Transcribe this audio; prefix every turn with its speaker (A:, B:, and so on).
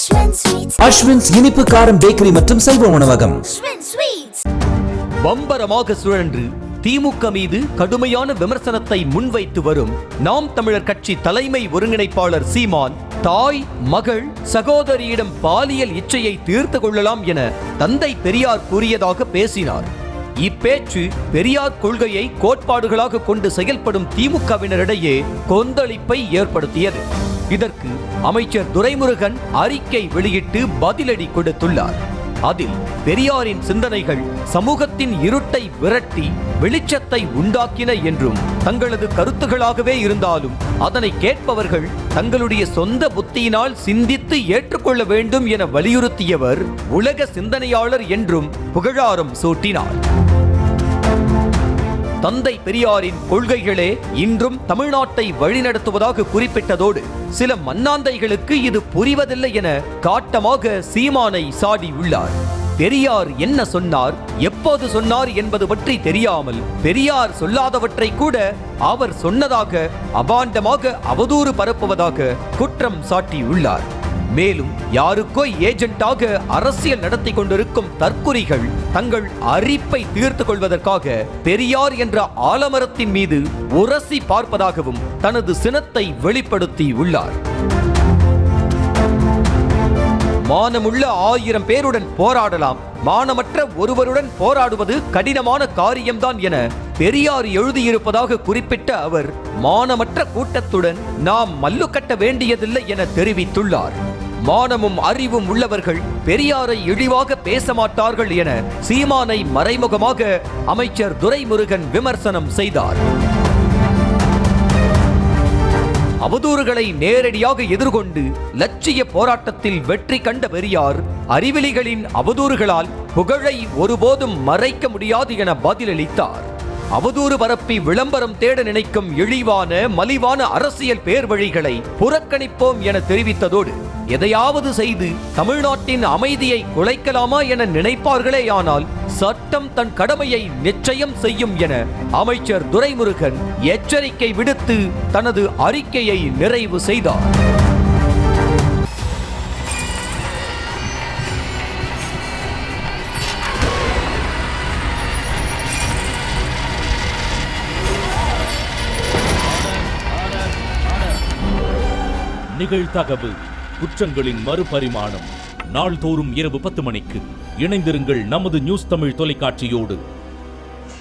A: அஸ்வின்ஸ் இனிப்பு காரம் பேக்கரி மற்றும் சைவ உணவகம்.
B: பம்பரமாக சுழன்று திமுக மீது கடுமையான விமர்சனத்தை முன்வைத்து வரும் நாம் தமிழர் கட்சி தலைமை ஒருங்கிணைப்பாளர் சீமான் தாய் மகள் சகோதரியிடம் பாலியல் இச்சையை தீர்த்து கொள்ளலாம் என தந்தை பெரியார் கூறியதாக பேசினார். இப்பேச்சு பெரியார் கொள்கையை கோட்பாடுகளாக கொண்டு செயல்படும் திமுகவினரிடையே கொந்தளிப்பை ஏற்படுத்தியது. இதற்கு அமைச்சர் துரைமுருகன் அறிக்கை வெளியிட்டு பதிலடி கொடுத்துள்ளார். அதில் பெரியாரின் சிந்தனைகள் சமூகத்தின் இருட்டை விரட்டி வெளிச்சத்தை உண்டாக்கின என்றும் தங்களது கருத்துகளாகவே இருந்தாலும் அதனை கேட்பவர்கள் தங்களுடைய சொந்த புத்தியினால் சிந்தித்து ஏற்றுக்கொள்ள வேண்டும் என வலியுறுத்தியவர் உலக சிந்தனையாளர் என்றும் புகழாரம் சூட்டினார். தந்தை பெரியாரின் கொள்கைகளே இன்றும் தமிழ்நாட்டை வழிநடத்துவதாக குறிப்பிட்டதோடு சில மண்ணாந்தைகளுக்கு இது புரிவதில்லை என காட்டமாக சீமானை சாடியுள்ளார். பெரியார் என்ன சொன்னார், எப்போது சொன்னார் என்பது பற்றி தெரியாமல் பெரியார் சொல்லாதவற்றை கூட அவர் சொன்னதாக அபாண்டமாக அவதூறு பரப்புவதாக குற்றம் சாட்டியுள்ளார். மேலும் யாருக்கோ ஏஜென்ட்டாக அரசியல் நடத்தி கொண்டிருக்கும் தற்குறிகள் தங்கள் அரிப்பை தீர்த்து கொள்வதற்காக பெரியார் என்ற ஆலமரத்தின் மீது உரசி பார்ப்பதாகவும் தனது சினத்தை வெளிப்படுத்தி உள்ளார். மானமுள்ள 1000 பேருடன் போராடலாம், மானமற்ற ஒருவருடன் போராடுவது கடினமான காரியம்தான் என பெரியார் எழுதியிருப்பதாக குறிப்பிட்ட அவர் மானமற்ற கூட்டத்துடன் நாம் மல்லு கட்ட வேண்டியதில்லை என தெரிவித்துள்ளார். மானமும் அறிவும் உள்ளவர்கள் பெரியாரை இழிவாக பேச மாட்டார்கள் என சீமானை மறைமுகமாக அமைச்சர் துரைமுருகன் விமர்சனம் செய்தார். அவதூறுகளை நேரடியாக எதிர்கொண்டு லட்சிய போராட்டத்தில் வெற்றி கண்ட பெரியார் அறிவிலிகளின் அவதூறுகளால் புகழை ஒருபோதும் மறைக்க முடியாது என பதிலளித்தார். அவதூறு பரப்பி விளம்பரம் தேட நினைக்கும் இழிவான மலிவான அரசியல் பேர்வழிகளை புறக்கணிப்போம் என தெரிவித்ததோடு எதையாவது செய்து தமிழ்நாட்டின் அமைதியை குலைக்கலாமா என நினைப்பார்களேயானால் சட்டம் தன் கடமையை நிச்சயம் செய்யும் என அமைச்சர் துரைமுருகன் எச்சரிக்கை விடுத்து தனது அறிக்கையை நிறைவு செய்தார்.
C: நிகழ்தகவு குற்றங்களின் மறுபரிமாணம் நாள்தோறும் இரவு 10 மணிக்கு இணைந்திருங்கள் நமது நியூஸ் தமிழ் தொலைக்காட்சியோடு.